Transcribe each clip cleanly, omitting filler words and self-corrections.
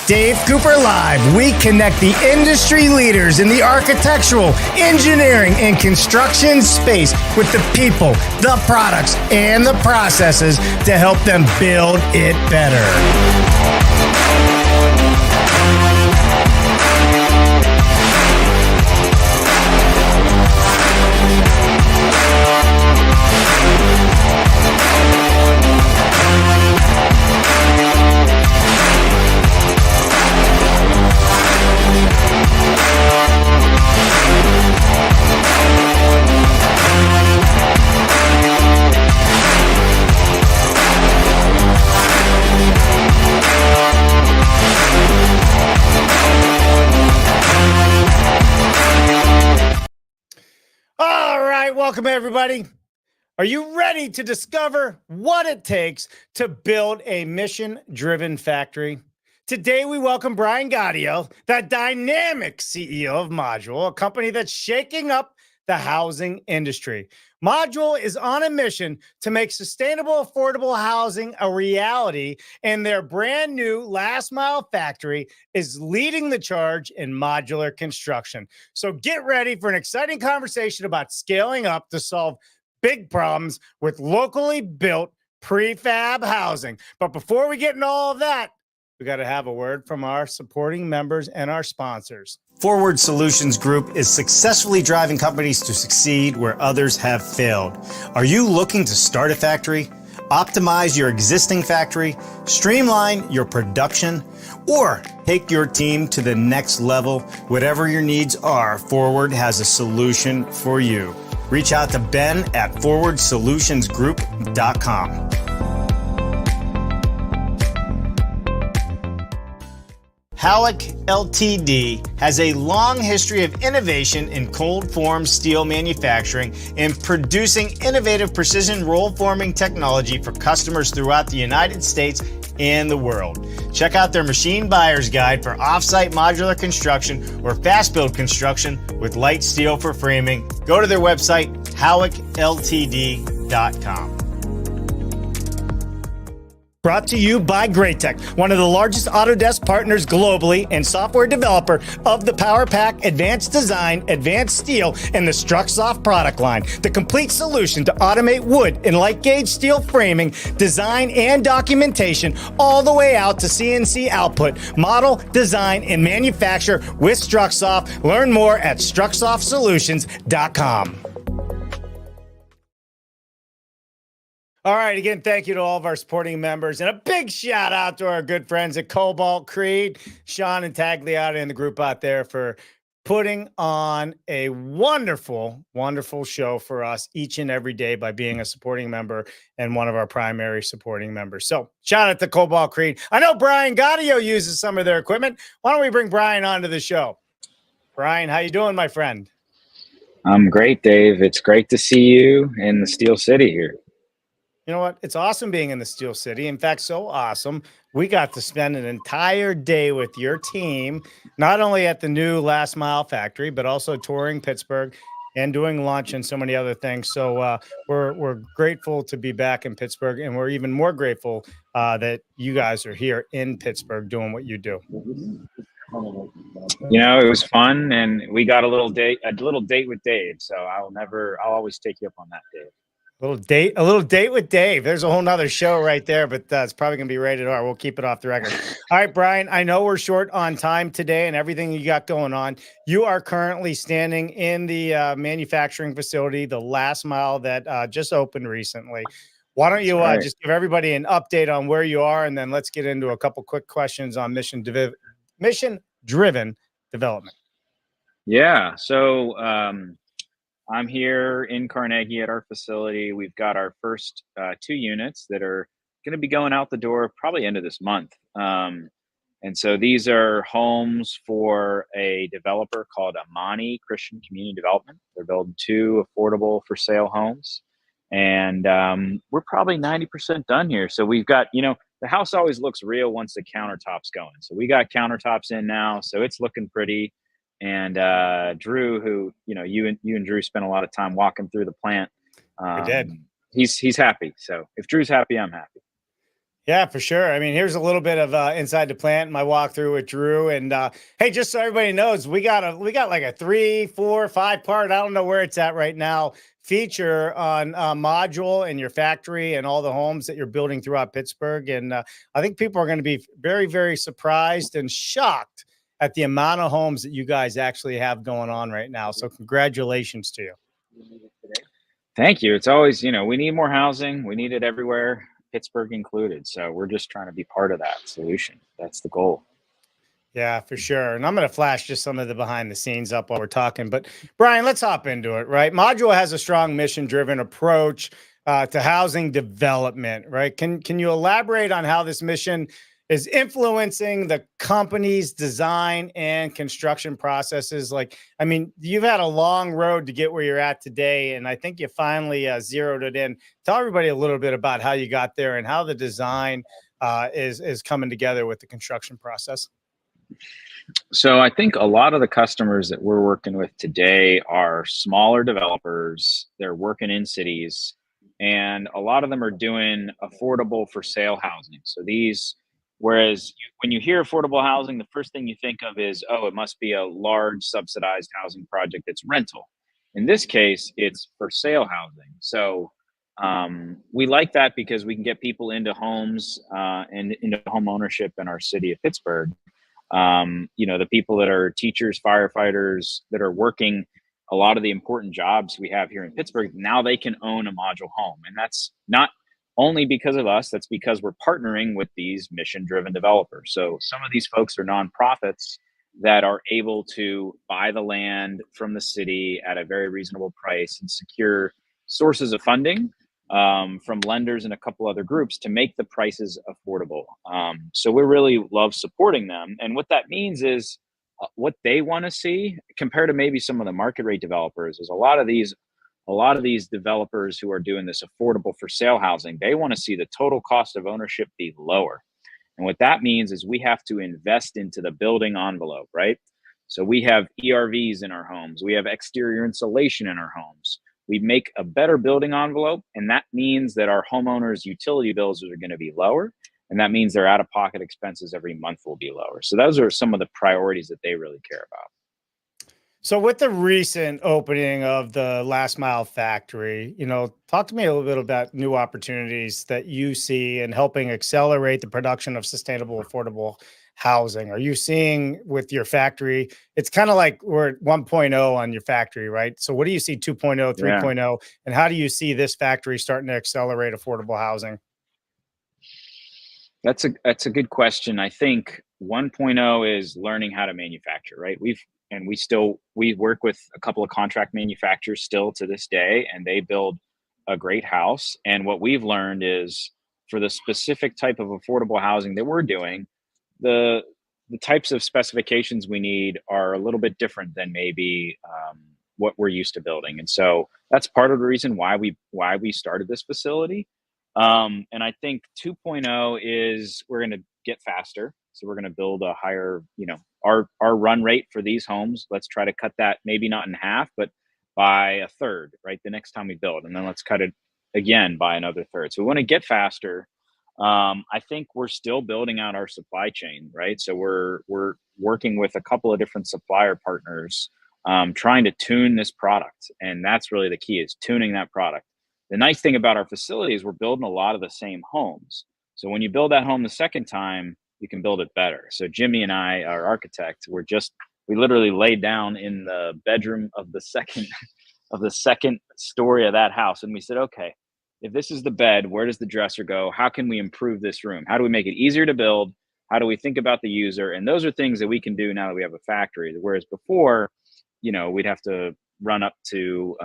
Dave Cooper Live. We connect the industry leaders in the architectural, engineering, and construction space with the people, the products, and the processes to help them build it better. Welcome, everybody. Are you ready to discover what it takes to build a mission-driven factory? Today, we welcome Brian Gaudio, the dynamic CEO of Module, a company that's shaking up the housing industry. Module is on a mission to make sustainable, affordable housing a reality, and their brand new last mile factory is leading the charge in modular construction. So get ready for an exciting conversation about scaling up to solve big problems with locally built prefab housing. But before we get into all of that, we got to have a word from our supporting members and our sponsors. Forward Solutions Group is successfully driving companies to succeed where others have failed. Are you looking to start a factory, optimize your existing factory, streamline your production, or take your team to the next level? Whatever your needs are, Forward has a solution for you. Reach out to Ben at forwardsolutionsgroup.com. Halleck Ltd. has a long history of innovation in cold form steel manufacturing and producing innovative precision roll forming technology for customers throughout the United States and the world. Check out their machine buyer's guide for off-site modular construction or fast build construction with light steel for framing. Go to their website, halleckltd.com. Brought to you by Greatech, one of the largest Autodesk partners globally and software developer of the PowerPack Advanced Design, Advanced Steel, and the StruxSoft product line. The complete solution to automate wood and light gauge steel framing, design, and documentation all the way out to CNC output, model, design, and manufacture with StruxSoft. Learn more at struxsoftsolutions.com. All right, again, thank you to all of our supporting members, and a big shout out to our good friends at Cobalt Creed, Sean and Tagliata and the group out there for putting on a wonderful, wonderful show for us each and every day by being a supporting member and one of our primary supporting members. So shout out to Cobalt Creed. I know Brian Gaudio uses some of their equipment. Why don't we bring Brian onto the show? Brian, how you doing, my friend? I'm great, Dave. It's great to see you in the Steel City here. You know what? It's awesome being in the Steel City. In fact, so awesome, we got to spend an entire day with your team, not only at the new Last Mile factory, but also touring Pittsburgh and doing lunch and so many other things. So we're grateful to be back in Pittsburgh, and we're even more grateful that you guys are here in Pittsburgh doing what you do. You know, it was fun, and we got a little date with Dave. So I'll always take you up on that, Dave. A little date with Dave. There's a whole nother show right there, but it's probably going to be rated R. We'll keep it off the record. All right, Brian, I know we're short on time today and everything you got going on. You are currently standing in the manufacturing facility, the Last Mile that just opened recently. Why don't you just give everybody an update on where you are, and then let's get into a couple quick questions on mission-driven development. Yeah, so I'm here in Carnegie at our facility. We've got our first 2 units that are going to be going out the door probably end of this month. And so these are homes for a developer called Amani Christian Community Development. They're building 2 affordable for sale homes. And we're probably 90% done here. So we've got, the house always looks real once the countertop's going. So we got countertops in now, so it's looking pretty. And Drew, who you and Drew spent a lot of time walking through the plant. We did. He's happy. So if Drew's happy, I'm happy. Yeah, for sure. I mean, here's a little bit of inside the plant, my walkthrough with Drew. And hey, just so everybody knows, we got like a 3, 4, 5 part. I don't know where it's at right now. Feature on module in your factory and all the homes that you're building throughout Pittsburgh. And I think people are going to be very, very surprised and shocked at the amount of homes that you guys actually have going on right now. So congratulations to you. Thank you. It's always, we need more housing. We need it everywhere, Pittsburgh included. So we're just trying to be part of that solution. That's the goal. Yeah, for sure. And I'm going to flash just some of the behind the scenes up while we're talking. But Brian, let's hop into it, right? Module has a strong mission driven approach to housing development, right? Can you elaborate on how this mission is influencing the company's design and construction processes? Like, I mean, you've had a long road to get where you're at today, and I think you finally zeroed it in. Tell everybody a little bit about how you got there and how the design is coming together with the construction process. So I think a lot of the customers that we're working with today are smaller developers. They're working in cities, and a lot of them are doing affordable for sale housing. So when you hear affordable housing, the first thing you think of is, oh, it must be a large subsidized housing project that's rental. In this case, it's for sale housing. So we like that because we can get people into homes and into home ownership in our city of Pittsburgh. The people that are teachers, firefighters that are working a lot of the important jobs we have here in Pittsburgh, now they can own a module home. And that's not only because of us, that's because we're partnering with these mission driven developers. So some of these folks are nonprofits that are able to buy the land from the city at a very reasonable price and secure sources of funding from lenders and a couple other groups to make the prices affordable. So we really love supporting them. And what that means is what they want to see compared to maybe some of the market rate developers is a lot of these developers who are doing this affordable for sale housing, they want to see the total cost of ownership be lower. And what that means is we have to invest into the building envelope, right? So we have ERVs in our homes, we have exterior insulation in our homes. We make a better building envelope, and that means that our homeowners' utility bills are going to be lower, and that means their out-of-pocket expenses every month will be lower. So those are some of the priorities that they really care about. So with the recent opening of the last mile factory, talk to me a little bit about new opportunities that you see in helping accelerate the production of sustainable, affordable housing. Are you seeing with your factory? It's kind of like we're at 1.0 on your factory, right? So what do you see 2.0, Yeah. 3.0, and how do you see this factory starting to accelerate affordable housing? That's a good question. I think 1.0 is learning how to manufacture, right? We work with a couple of contract manufacturers still to this day, and they build a great house. And what we've learned is for the specific type of affordable housing that we're doing, the the types of specifications we need are a little bit different than maybe what we're used to building, and so that's part of the reason why we started this facility. And I think 2.0 is we're going to get faster, so we're going to build a higher, our run rate for these homes. Let's try to cut that maybe not in half, but by a third, right? The next time we build, and then let's cut it again by another third. So we want to get faster. I think we're still building out our supply chain, right? So we're working with a couple of different supplier partners, trying to tune this product, and that's really the key is tuning that product. The nice thing about our facility is we're building a lot of the same homes. So when you build that home the second time, you can build it better. So Jimmy and I, our architect, we literally laid down in the bedroom of the second of the second story of that house, and we said, okay, if this is the bed, where does the dresser go? How can we improve this room? How do we make it easier to build? How do we think about the user? And those are things that we can do now that we have a factory. Whereas before, we'd have to run up to,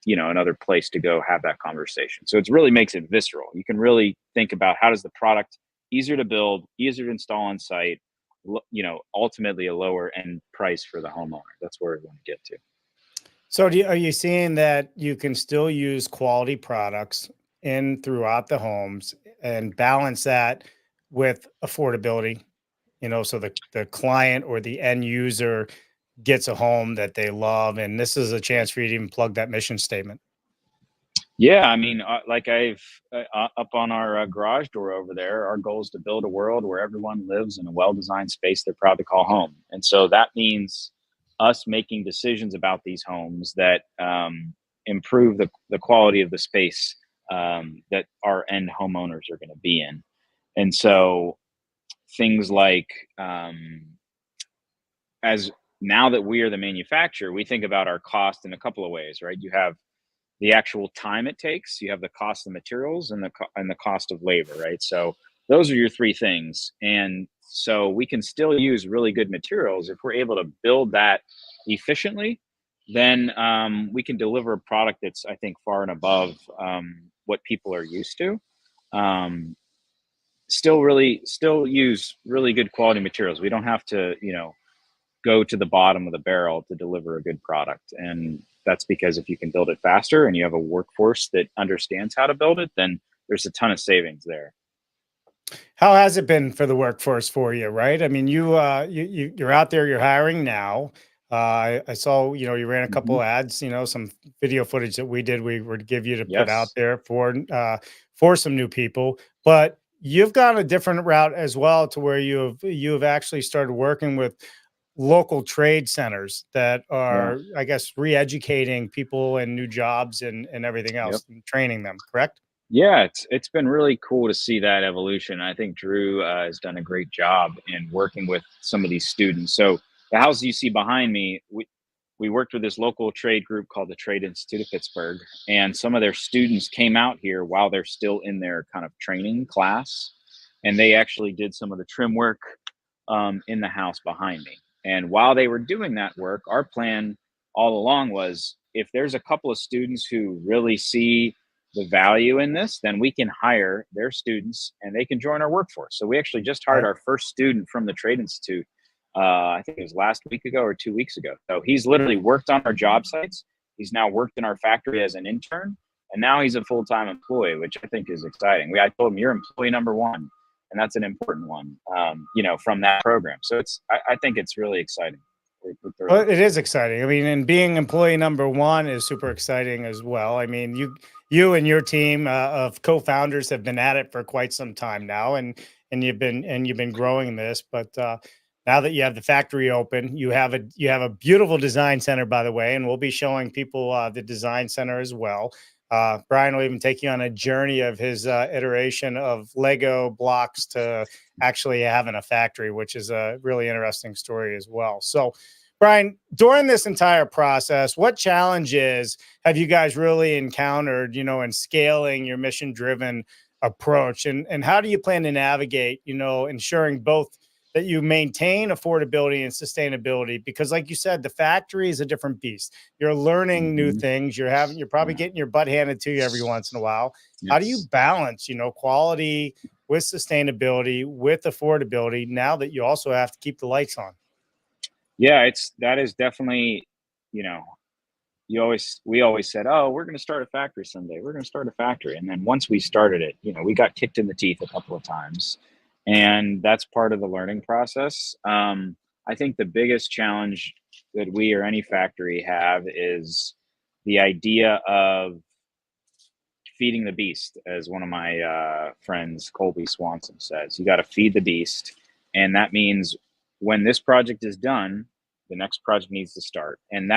another place to go have that conversation. So it really makes it visceral. You can really think about how does the product easier to build, easier to install on site, ultimately a lower end price for the homeowner. That's where we want to get to. So are you seeing that you can still use quality products in throughout the homes and balance that with affordability? So the client or the end user gets a home that they love. And this is a chance for you to even plug that mission statement. Yeah, I mean, like I've up on our garage door over there, our goal is to build a world where everyone lives in a well-designed space they're proud to call home. And so that means us making decisions about these homes that improve the quality of the space that our end homeowners are going to be in. And so things like, as now that we are the manufacturer, we think about our cost in a couple of ways, right? You have the actual time it takes, you have the cost of materials, and the cost of labor, right? So those are your three things. And so we can still use really good materials if we're able to build that efficiently. Then we can deliver a product that's, I think, far and above what people are used to. Um, still use really good quality materials. We don't have to, go to the bottom of the barrel to deliver a good product. And that's because if you can build it faster and you have a workforce that understands how to build it, then there's a ton of savings there. How has it been for the workforce for you, right? I mean, you're out there, you're hiring now. I saw, you ran a Hmm. couple ads, some video footage that we were to give you to put out Yes. there for some new people. But you've gone a different route as well, to where you have actually started working with local trade centers that Yeah. are, I guess, re-educating people and new jobs and everything Yep. else, and training them, correct? Yeah, it's been really cool to see that evolution. I think Drew has done a great job in working with some of these students. So the house you see behind me, we worked with this local trade group called the Trade Institute of Pittsburgh, and some of their students came out here while they're still in their kind of training class, and they actually did some of the trim work in the house behind me. And while they were doing that work, our plan all along was, if there's a couple of students who really see the value in this, then we can hire their students and they can join our workforce. So we actually just hired Right. our first student from the Trade Institute. I think it was last week ago or 2 weeks ago. So he's literally worked on our job sites. He's now worked in our factory as an intern, and now he's a full-time employee, which I think is exciting. I told him, you're employee number one, and that's an important one, from that program. So I think it's really exciting. We're thrilled. Well, it is exciting. I mean, and being employee number one is super exciting as well. I mean, you and your team of co-founders have been at it for quite some time now, and you've been growing this. But now that you have the factory open, you have a beautiful design center, by the way, and we'll be showing people the design center as well. Brian will even take you on a journey of his iteration of Lego blocks to actually having a factory, which is a really interesting story as well. So, Brian, during this entire process, what challenges have you guys really encountered, in scaling your mission driven approach? And how do you plan to navigate, ensuring both that you maintain affordability and sustainability? Because like you said, the factory is a different beast. You're learning new Hmm. things. You're probably Yeah. getting your butt handed to you every once in a while. How do you Yes. balance, quality with sustainability, with affordability, now that you also have to keep the lights on? Yeah, that is definitely, you know, we always said, oh, we're going to start a factory someday. We're going to start a factory. And then once we started it, we got kicked in the teeth a couple of times. And that's part of the learning process. I think the biggest challenge that we or any factory have is the idea of feeding the beast, as one of my friends, Colby Swanson, says. You got to feed the beast. And that means when this project is done, the next project needs to start. And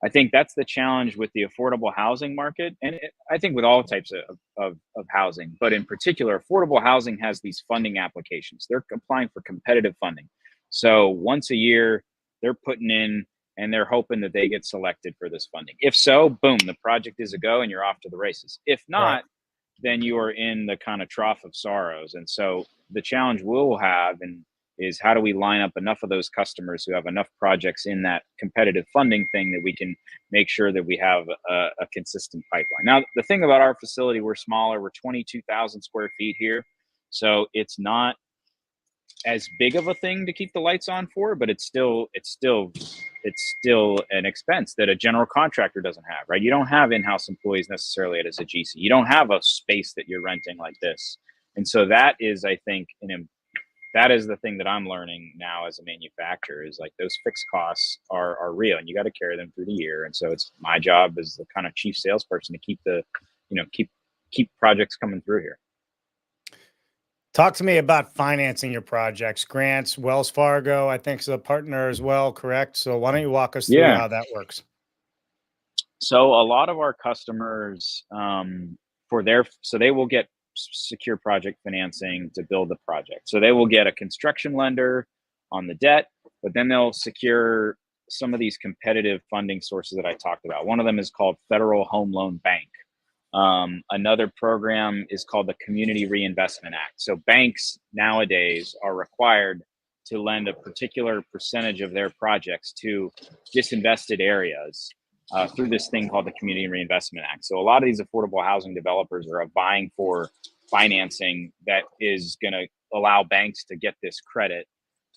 I think that's the challenge with the affordable housing market. And I think with all types of housing, but in particular, affordable housing has these funding applications. They're applying for competitive funding. So once a year, they're putting in, and they're hoping that they get selected for this funding. If so, boom, the project is a go and you're off to the races. If Right. not, then you are in the kind of trough of sorrows. And so the challenge we'll have is how do we line up enough of those customers who have enough projects in that competitive funding thing that we can make sure that we have a consistent pipeline. Now, the thing about our facility, we're smaller. We're 22,000 square feet here. So it's not as big of a thing to keep the lights on for, but it's still an expense that a general contractor doesn't have, right? You don't have in-house employees necessarily as a GC. You don't have a space that you're renting like this. And so that is, I think, that is the thing that I'm learning now as a manufacturer, is like those fixed costs are real, and you got to carry them through the year. And so it's my job as the kind of chief salesperson to keep keep projects coming through here. Talk to me about financing your projects. Grants, Wells Fargo, I think, is a partner as well, correct? So why don't you walk us through Yeah. how that works? So a lot of our customers, they will get secure project financing to build the project. So they will get a construction lender on the debt, but then they'll secure some of these competitive funding sources that I talked about. One of them is called Federal Home Loan Bank. Another program is called the Community Reinvestment Act. So banks nowadays are required to lend a particular percentage of their projects to disinvested areas through this thing called the Community Reinvestment Act. So a lot of these affordable housing developers are vying for financing that is going to allow banks to get this credit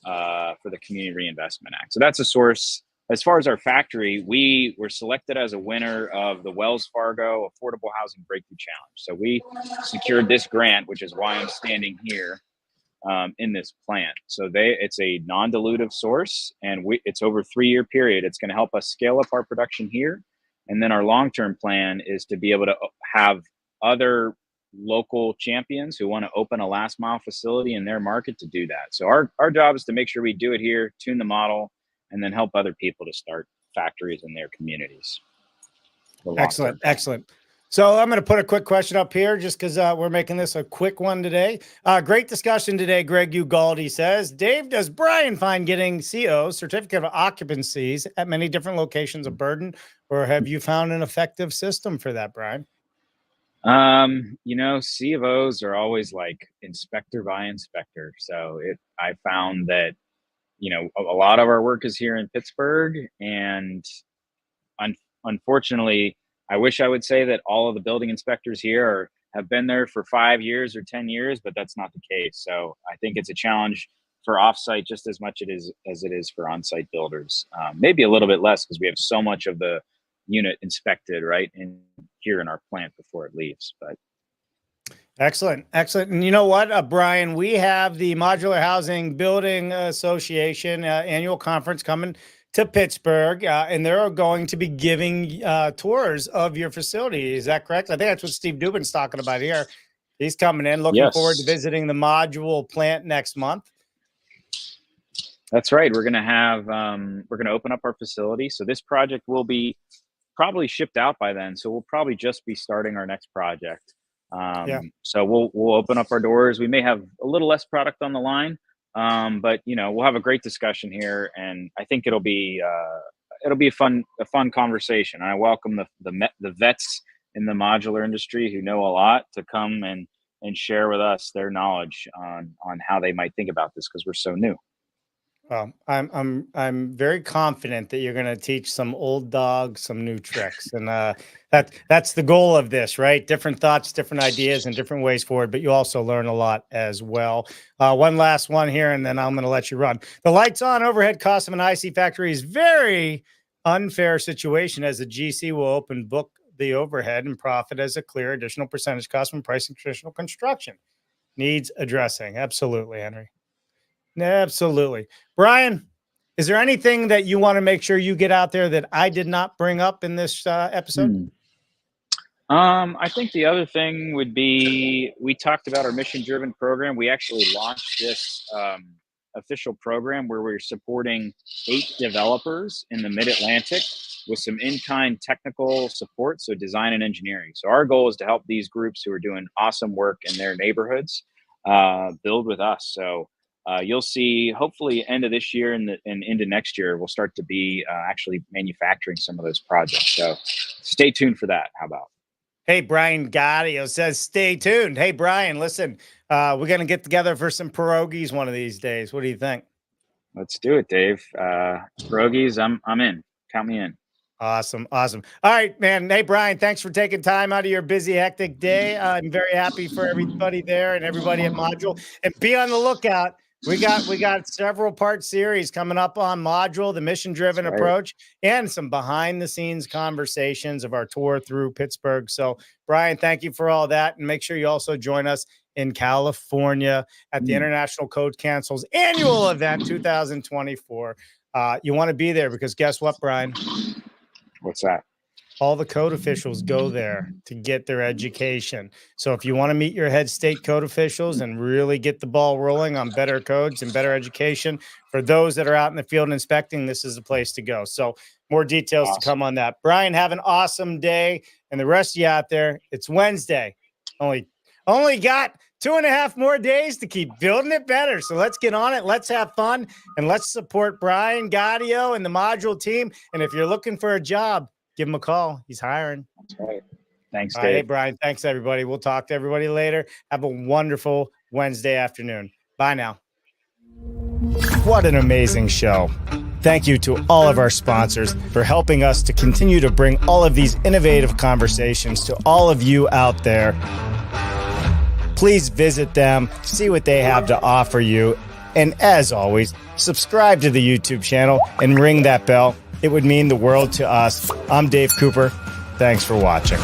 for the Community Reinvestment Act. So that's a source. As far as our factory, we were selected as a winner of the Wells Fargo Affordable Housing Breakthrough Challenge. So we secured this grant, which is why I'm standing here in this plant. So it's a non-dilutive source, and it's over a 3-year period. It's going to help us scale up our production here. And then our long-term plan is to be able to have other local champions who want to open a last mile facility in their market to do that. So our job is to make sure we do it here, tune the model, and then help other people to start factories in their communities. Excellent. Excellent. So I'm going to put a quick question up here just because we're making this a quick one today. Great discussion today. Greg Gaudio says, Dave, does Brian find getting CO, certificate of occupancies, at many different locations a burden, or have you found an effective system for that, Brian? C of O's are always like inspector by inspector. So I found that, a lot of our work is here in Pittsburgh, and unfortunately, I wish I would say that all of the building inspectors here have been there for 5 years or 10 years, but that's not the case. So I think it's a challenge for offsite just as much as it is for onsite builders. Maybe a little bit less because we have so much of the unit inspected right here in our plant before it leaves. But excellent. Excellent. And you know what, Brian, we have the Modular Housing Building Association annual conference coming to Pittsburgh, and they're going to be giving tours of your facility. Is that correct? I think that's what Steve Dubin's talking about here. He's coming in. Looking forward to visiting the module plant next month. That's right. We're going to open up our facility. So this project will be probably shipped out by then. So we'll probably just be starting our next project. So we'll open up our doors. We may have a little less product on the line, but we'll have a great discussion here, and I think it'll be a fun conversation. And I welcome the vets in the modular industry who know a lot to come and share with us their knowledge on how they might think about this, because we're so new. Well, I'm very confident that you're going to teach some old dogs some new tricks, and that's the goal of this, right? Different thoughts, different ideas, and different ways forward. But you also learn a lot as well. One last one here, and then I'm going to let you run. The lights on overhead cost of an IC factory is very unfair situation, as the GC will open book the overhead and profit as a clear additional percentage cost from pricing traditional construction. Needs addressing. Absolutely, Henry. Absolutely. Brian, is there anything that you want to make sure you get out there that I did not bring up in this episode? I think the other thing would be, we talked about our mission-driven program. We actually launched this official program where we're supporting 8 developers in the Mid-Atlantic with some in-kind technical support, so design and engineering. So our goal is to help these groups who are doing awesome work in their neighborhoods build with us. So you'll see, hopefully end of this year and into next year, we'll start to be actually manufacturing some of those projects. So stay tuned for that. How about? Hey, Brian Gaudio says, stay tuned. Hey, Brian, listen, we're going to get together for some pierogies one of these days. What do you think? Let's do it, Dave. Pierogies, I'm in. Count me in. Awesome. Awesome. All right, man. Hey, Brian, thanks for taking time out of your busy, hectic day. I'm very happy for everybody there and everybody at Module. And be on the lookout. We got several part series coming up on Module, the mission-driven approach, and some behind-the-scenes conversations of our tour through Pittsburgh. So, Brian, thank you for all that. And make sure you also join us in California at the International Code Council's annual event 2024. You want to be there because guess what, Brian? What's that? all the code officials go there to get their education. So if you want to meet your head state code officials and really get the ball rolling on better codes and better education for those that are out in the field inspecting, this is the place to go. So more details to come on that. Brian, have an awesome day. And the rest of you out there, it's Wednesday. Only got 2.5 more days to keep building it better. So let's get on it. Let's have fun and let's support Brian Gaudio and the module team. And if you're looking for a job, give him a call. He's hiring. That's right. Thanks, All Dave. right, hey, Brian. Thanks, everybody. We'll talk to everybody later. Have a wonderful Wednesday afternoon. Bye now. What an amazing show. Thank you to all of our sponsors for helping us to continue to bring all of these innovative conversations to all of you out there. Please visit them, see what they have to offer you. And as always, subscribe to the YouTube channel and ring that bell. It would mean the world to us. I'm Dave Cooper. Thanks for watching.